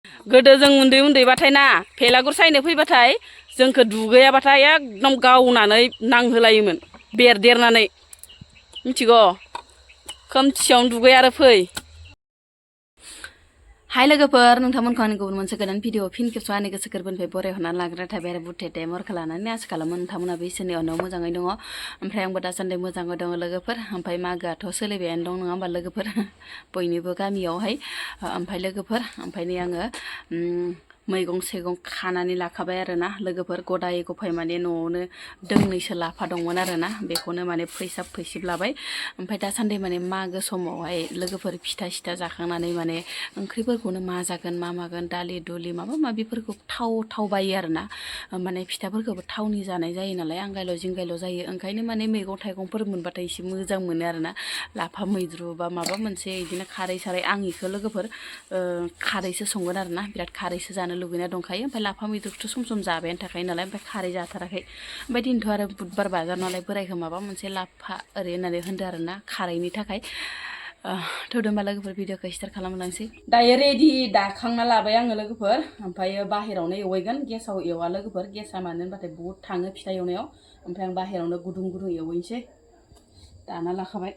गोदो जों उन्दै उन्दैबाथाय ना भेलागुर सायनो फैबाथाय जोंखौ दुगैयाबाथाय एकदम गावनानै नांहोलायोमोन बेरदेरनानै मिथिगौ खोमसियावनो दुगै आरो फै हाय लोगोफोर नोंथांमोनखौ आंनि गुबुन मोनसे गोदान भिडिअ फिन खेबस' आंनि गोसो गोरबोनिफ्राय बरायहरनानै लाग्रा थाबाय आरो बुथे मरखौ लानानै आसा खालामो नोंथांमोनाबो इसोरनि अननायाव मोजाङै दङ ओमफ्राय आंबो दासान्दि मोजाङै दङ लोगोफोर ओमफ्राय मागोआथ' सोलिबायानो दं नङा होमबा लोगोफोर बयनिबो गामियावहाय ओमफ्राय लोगोफोर ओमफ्राय नै आङो मैगं सैगं खानानै लाखाबाय आरोना लोगोफोर गदाय गफाय माने न'आवनो दोंनैसो लाफा दंमोन आरोना बेखौनो माने फैसिब लाबाय ओमफ्राय दासान्दि माने मागो समावहाय लोगोफोर फिथा सिथा जाखांनानै माने ओंख्रिफोरखौनो मा जागोन मा मागोन दालि दुलि माबा माबिफोरखौ थाव बायो आरोना माने फिथाफोरखौबो थावनि जानाय जायो नालाय आंगायल' जिंगायल' जायो ओंखायनो माने मैगं थाइगंफोर मोनबाथाय एसे मोजां मोनो आरोना लाफा मैद्रु बा माबा मोनसे बिदिनो खारै सारै आं इखौ लोगोफोर खारैसो संगोन आरोना बिराद खारैसो जानो लुगैना दंखायो ओमफ्राय लाफा मैद्रुखौथ' सम जाबायानो थाखायो नालाय ओमफ्राय खारै जाथाराखै ओमफ्राय दिनैथ' आरो बुधबार बाजार नालाय बोरायखौ माबा मोनसे लाफा ओरै होननानै होनदो आरोना खारैनि थाखाय थौदोंबा लोगोफोर भिडिअखौ स्टार्ट खालामलांसै दायो रेडि दाखांना लाबाय आङो लोगोफोर ओमफ्राय बाहेरावनो एवहैगोन गेसाव एवा लोगोफोर गेसा मानो होनबाथाय बुहुद थाङो फिथा एवनायाव ओमफ्राय आं बाहेरावनो गुदुं एवहैनोसै दाना लाखाबाय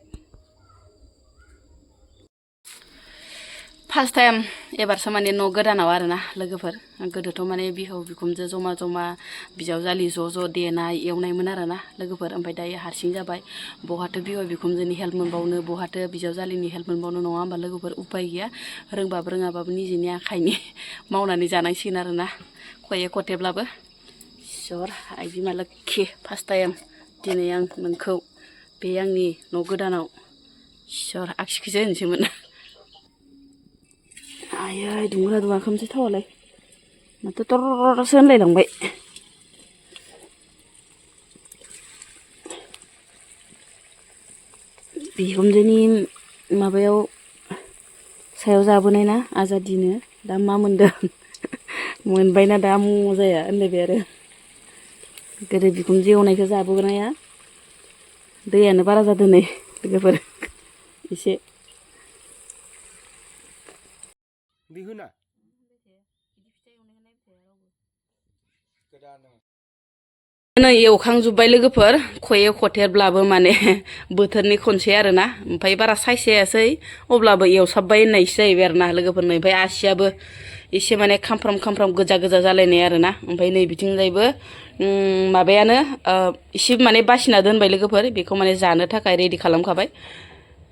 फार्स्ट टाइम एबारसो माने न' गोदानाव आरोना लोगोफोर गोदोथ' माने बिहाव बिखुनजो जमा बिजावजालि ज' देनाय एवनायमोन आरोना लोगोफोर ओमफ्राय दायो हारसिं जाबाय बहाथो बिहाव बिखुनजोनि हेल्प मोनबावनो बहाथो बिजावजालिनि हेल्प मोनबावनो नङा होमबा लोगोफोर उपाय गैया रोंबाबो रोङाबाबो निजेनि आखाइनि मावनानै जानांसिगोन आरोना खये खथेब्लाबो इसोर आइ बिमा लोक्षि फार्स्ट टाइम दिनै आं नोंखौ बे आंनि न' गोदानाव इसोर आगसिखौसो होनसैमोन आयै दुङा खोमसै थावालाय माथो तरसो होनलायलांबाय बिहामजोनि माबायाव सायाव जाबोनाय ना आजादिनो दा मा मोनदों मोनबायना दा मजाया होनलायबाय आरो गोदो बिखुनजो एवनायखौ जाबोनाया दैयानो बारा जादों नै लोगोफोर एसे बिहुना नै एवखांजोब्बाय लोगोफोर खये खथेरब्लाबो माने बोथोरनि खनसे आरोना ओमफ्राय बारा सायसायासै अब्लाबो एवसाबबाय होननायसो जाहैबाय आरोना लोगोफोरनो ओमफ्राय आसियाबो एसे माने खामफ्राम गोजा जालायनाय आरोना ओमफ्राय नै बिथिंजायबो माबायानो एसे माने बासिना दोनबाय लोगोफोर बेखौ माने जानो थाखाय रेडि खालामखाबाय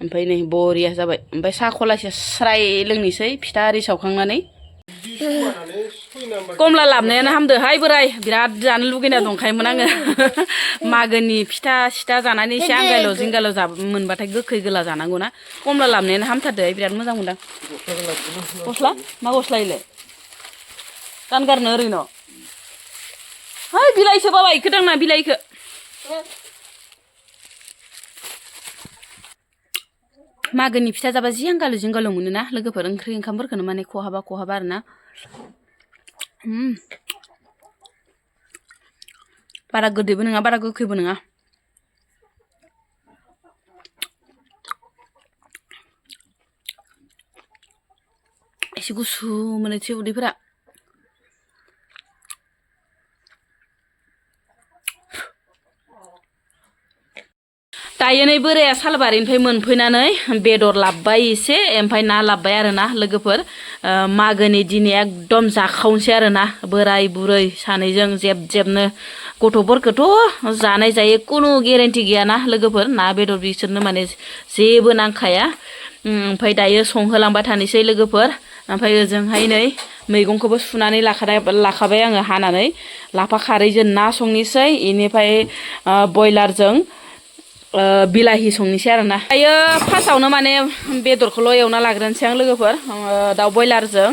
ओमफ्राय नै बरिया जाबाय ओमफ्राय साहा खलासे स्राय लोंनोसै फिथा आरि सावखांनानै कमला लाबनायानो हामदोहाय बोराय बिराद जानो लुगैना दंखायोमोन आङो मागोनि फिथा सिथा जानानै एसे आंगायल' जिंगायल' मोनबाथाय गोखै गोला जानांगौना कमला लाबनायानो हामथारदोहाय बिराद मोजां मोनदां गस्ला मा गस्ला इलाय गानगारनो ओरैनो है बिलाइसो बाबा इखो दांना बिलाइखो मागोनि फिथा जाबा जि आंगाल' मोनोना लोगोफोर ओंख्रि ओंखामफोरखौनो माने खहाबा आरोना बारा गोदैबो नङा बारा गोखैबो नङा एसे गुसु मोनोसै उदैफोरा दायो नै बोराया सालबारिनिफ्राय मोनफैनानै बेदर लाबबाय एसे ओमफ्राय ना लाबबाय आरोना लोगोफोर मागोनि दिनै एकदम जाखावनोसै आरोना बोराय बुरै सानैजों जेबनो गथ'फोरखौथ' जानाय जायो खुनु गेरेन्टि गैयाना लोगोफोर ना बेदर बिसोरनो माने जेबो नांखाया ओमफ्राय दायो संहोलांबाय थानोसै लोगोफोर ओमफ्राय ओजोंहाय नै मैगंखौबो सुनानै लाखाबाय आङो हानानै लाफा खारैजों ना संनोसै बेनिफ्राय बयलारजों बिलाहि संनोसै आरोना दायो फार्स्टआवनो माने बेदरखौल' एवना लाग्रोनोसै आं लोगोफोर दाउ बयलारजों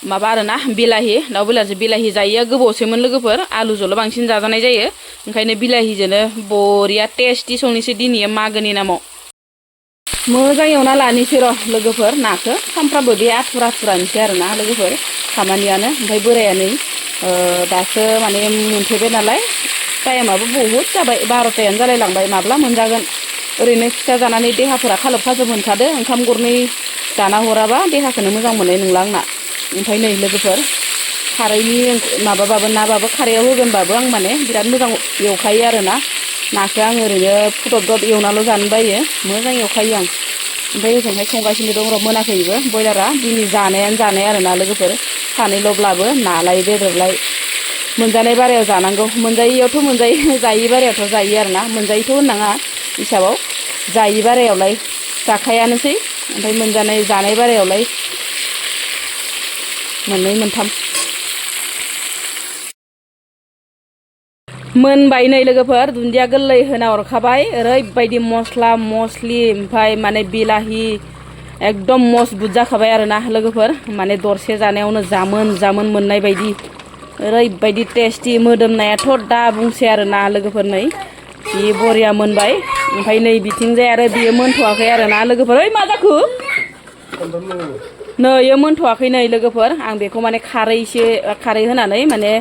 माबा आरोना दाउ बयलारजों बिलाहि जायैया गोबावसैमोन लोगोफोर आलुजोंल' बांसिन जाजानाय जायो ओंखायनो बिलाहिजोंनो बरिया टेस्टि संनोसै दिनै मागोनि नामाव मोजां एवना लानोसै र' लोगोफोर नाखौ सानफ्रामबो बे आथुरानोसै आरोना लोगोफोर खामानियानो ओमफ्राय बोराया नै दासो माने मोनफैबाय नालाय टाइमाबो बहुद जाबाय 12थायानो जालायलांबाय माब्ला मोनजागोन ओरैनो फिथा जानानै देहाफोरा खालोब खाजोब मोनखादो ओंखाम गरनै जाना हराबा देहाखौनो मोजां मोननाय नंला आंना ओमफ्राय नै लोगोफोर खारैनि माबाबाबो नाबाबो खारैयाव होगोनबाबो आं माने बिराद मोजां एवखायो आरोना नाखौ आं ओरैनो फुदब एवनाल' जानो बायो मोजां एवखायो आं ओमफ्राय ओजोंहाय संगासिनो दं र' मोनाखैबो बयलारा दिनै जानायानो जानाय आरोना लोगोफोर सानैल'ब्लाबो नालाय बेदरलाय मोनजानाय बारायाव जानांगौ मोनजायैयावथ' मोनजायो जायि बारायावथ' जायो आरोना मोनजायैथ' होननाङा हिसाबाव जायि बारायावलाय जाखायानोसै ओमफ्राय मोनजानाय जानाय बारायावलाय मोननै मोनथाम मोनबाय नै लोगोफोर दुन्दिया गोरलै होना हरखाबाय ओरैबायदि मस्ला मस्लि ओमफ्राय माने बिलाहि एकदम मजबुत जाखाबाय आरोना लोगोफोर माने दरसे जानायावनो जामोन मोननाय बायदि ओरैबायदि टेस्टि मोदोमनायाथ' दा बुंसै आरोना लोगोफोर नै जि बरिया मोनबाय ओमफ्राय नै बिथिंजाय आरो बियो मोनथ'वाखै आरोना लोगोफोर ओइ मा जाखो नै इयो मोनथ'वाखै नै लोगोफोर आं बेखौ माने खारै होनानै माने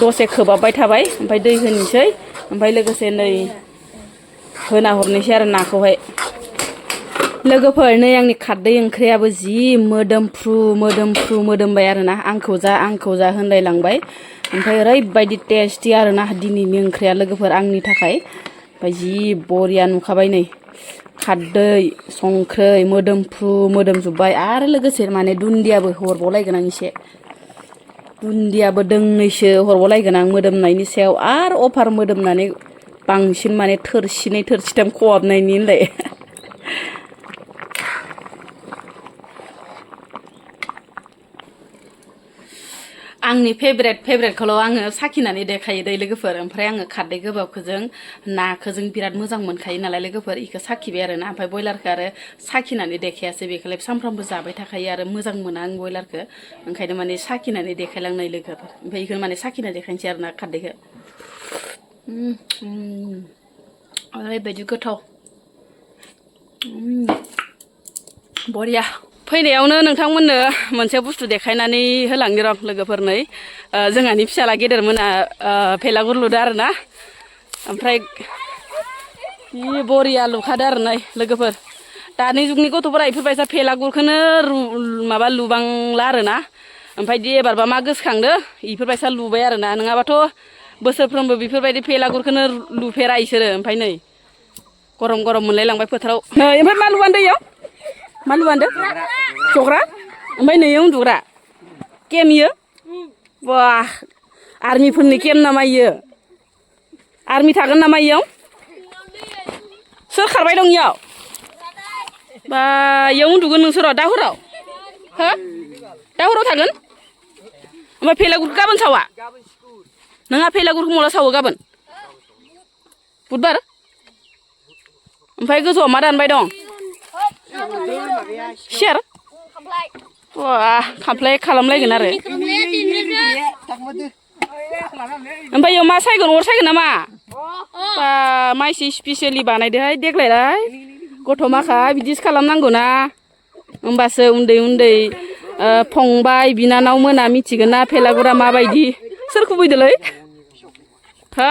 दसे खोबहाबबाय थाबाय ओमफ्राय दै होनोसै ओमफ्राय लोगोसे नै होना हरनोसै आरो नाखौहाय लोगोफोर नै आंनि खारदै ओंख्रियाबो जि मोदोमफ्रु मोदोमबाय आरोना आंखौ जा होनलायलांबाय ओमफ्राय ओरैबायदि टेस्टि आरोना दिनैनि ओंख्रिया लोगोफोर आंनि थाखाय ओमफ्राय जि बरिया नुखाबाय नै खारदै संख्रै मोदोमजोब्बाय आरो लोगोसे माने दुन्दियाबो हरबावलायगोन आं एसे दुन्दियाबो दोंनैसो हरबावलायगोन आं मोदोमनायनि सायाव आरो अफार मोदोमनानै बांसिन माने थोरसिनै थोरसिथाम खहाबनायनि होनलाय आंनि फेभरेटखौल' आङो साखिनानै देखायो दै लोगोफोर ओमफ्राय आङो खारदै गोबाबखौजों नाखौजों बिराद मोजां मोनखायो नालाय लोगोफोर इखौ साखिबाय आरोना ओमफ्राय बयलारखौ आरो साखिनानै देखायासै बेखौलाय सानफ्रामबो जाबाय थाखायो आरो मोजां मोना आं बयलारखौ ओंखायनो माने साखिनानै देखायलांनाय लोगोफोर ओमफ्राय इखौ माने साखिनानै देखायनोसै आरोना खारदैखौ ओरैबायदि गोथाव बरिया फैनायावनो नोंथांमोननो मोनसे बुस्थु देखायनानै होलांनि र' लोगोफोर नै जोंहानि फिसाला गेदेरमोना भेलागुर लुदो आरोना ओमफ्राय जि बरिया लुखादो आरो नै लोगोफोर दानि जुगनि गथ'फोरा इफोरबायसा भेलागुरखौनो माबा लुबांला आरोना ओमफ्राय दि एबारबा मा गोसोखांदो इफोरबायसा लुबाय आरोना नङाबाथ' बोसोरफ्रोमबो बेफोरबायदि भेलागुरखौनो लुफेरा इसोरो ओमफ्राय नै गरम मोनलायलांबाय फोथाराव नै ओमफ्राय मा लुबानदो इयाव मा लुबानदो जग्रा ओमफ्राय नै उन्दुग्रा केम इयो बा आर्मिफोरनि केम नामा इयो आर्मि थागोन नामा इयाव सोर खारबाय दं इयाव बा इयाव उन्दुगोन नोंसोर दा हराव हो दा हराव थागोन ओमफ्राय भेलागुरखौ गाबोन सावा नोंहा भेलागुरखौ मला सावो गाबोन बुधबार ओमफ्राय गोजौआव मा दानबाय दं सेर वाह खामफ्लाय खालामलायगोन आरो ओमफ्राय इयाव मा सायगोन अर सायगोन नामा बा माइसि स्पेसियेलि बानायदोहाय देग्लायलाय गथ' माखा बिदिसो खालामनांगौ ना होमबासो उन्दै फंबाय बिनानाव मोना मिथिगोन ना भेलागुरा माबायदि सोर खुबैदोलै हा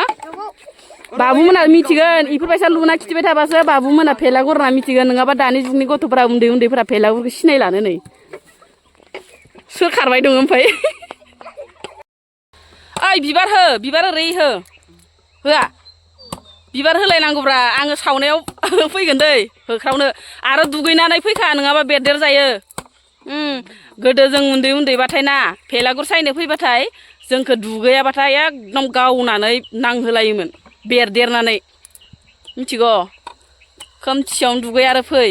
बाबुमोना मिथिगोन इफोरबायसा लुना खिथिबाय थाबासो बाबुमोना भेलागुर होनना मिथिगोन नङाबा दानि जुगनि गथ'फोरा उन्दैफोरा भेलागुरखौ सिनायलानो नै सोर खारबाय दं ओमफ्राय ओइ बिबार ओरै होआ बिबार होलायनांगौब्रा आङो सावनायाव फैगोन दै होख्रावनो आरो दुगैनानै फैखा नङाबा बेरदेर जायो गोदो जों उन्दैबाथाय ना भेलागुर सायनो फैबाथाय जोंखौ दुगैयाबाथाय एकदम गावनानै नांहोलायोमोन बेरदेरनानै मिथिगौ खोमसियावनो दुगै आरो फै